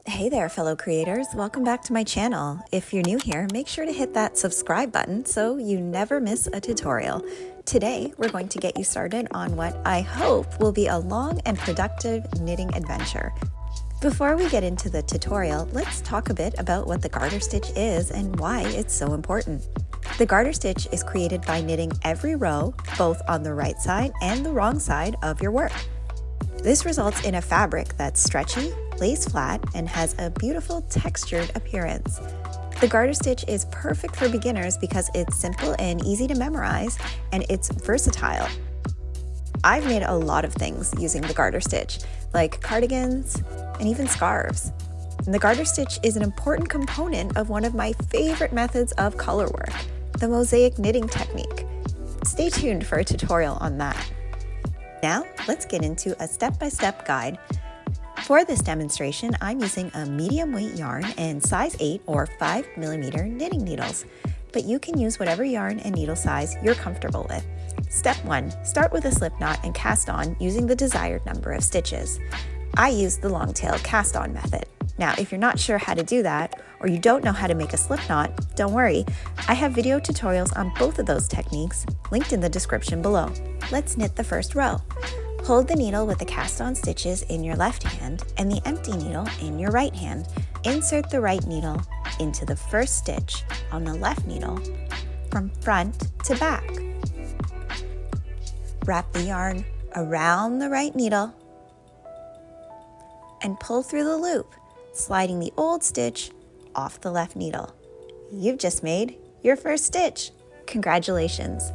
Hey there, fellow creators. Welcome back to my channel. If you're new here, make sure to hit that subscribe button so you never miss a tutorial. Today, we're going to get you started on what I hope will be a long and productive knitting adventure. Before we get into the tutorial, let's talk a bit about what the garter stitch is and why it's so important. The garter stitch is created by knitting every row, both on the right side and the wrong side of your work. This results in a fabric that's stretchy, lays flat, and has a beautiful textured appearance. The garter stitch is perfect for beginners because it's simple and easy to memorize, and it's versatile. I've made a lot of things using the garter stitch, like cardigans and even scarves. And the garter stitch is an important component of one of my favorite methods of color work, the mosaic knitting technique. Stay tuned for a tutorial on that. Now, let's get into a step-by-step guide. For this demonstration, I'm using a medium weight yarn and size 8 or 5mm knitting needles, but you can use whatever yarn and needle size you're comfortable with. Step 1, start with a slip knot and cast on using the desired number of stitches. I use the long tail cast on method. Now, if you're not sure how to do that, or you don't know how to make a slip knot, don't worry. I have video tutorials on both of those techniques linked in the description below. Let's knit the first row. Hold the needle with the cast on stitches in your left hand and the empty needle in your right hand. Insert the right needle into the first stitch on the left needle from front to back. Wrap the yarn around the right needle and pull through the loop, sliding the old stitch off the left needle. You've just made your first stitch. Congratulations.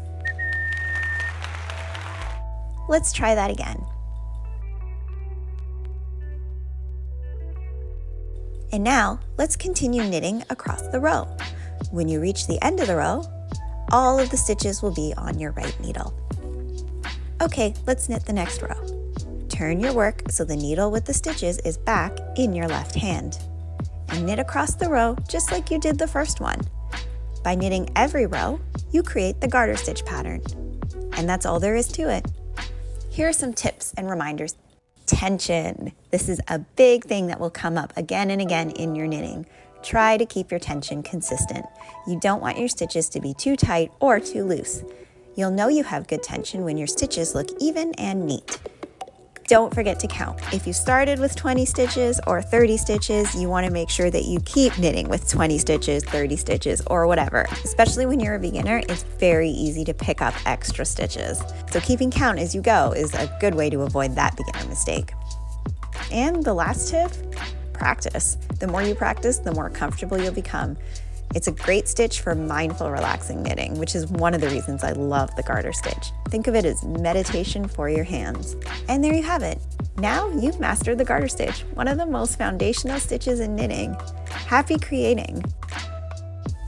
Let's try that again. And now, let's continue knitting across the row. When you reach the end of the row, all of the stitches will be on your right needle. Okay, let's knit the next row. Turn your work so the needle with the stitches is back in your left hand. And knit across the row just like you did the first one. By knitting every row, you create the garter stitch pattern. And that's all there is to it. Here are some tips and reminders. Tension. This is a big thing that will come up again and again in your knitting. Try to keep your tension consistent. You don't want your stitches to be too tight or too loose. You'll know you have good tension when your stitches look even and neat. Don't forget to count. If you started with 20 stitches or 30 stitches, you want to make sure that you keep knitting with 20 stitches, 30 stitches, or whatever. Especially when you're a beginner, it's very easy to pick up extra stitches. So keeping count as you go is a good way to avoid that beginner mistake. And the last tip, practice. The more you practice, the more comfortable you'll become. It's a great stitch for mindful, relaxing knitting, which is one of the reasons I love the garter stitch. Think of it as meditation for your hands. And there you have it. Now you've mastered the garter stitch, one of the most foundational stitches in knitting. Happy creating!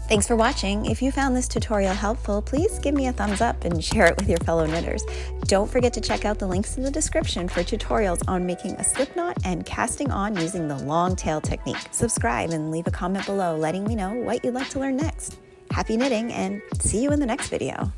Thanks for watching. If you found this tutorial helpful, please give me a thumbs up and share it with your fellow knitters. Don't forget to check out the links in the description for tutorials on making a slip knot and casting on using the long tail technique. Subscribe and leave a comment below letting me know what you'd like to learn next. Happy knitting and see you in the next video.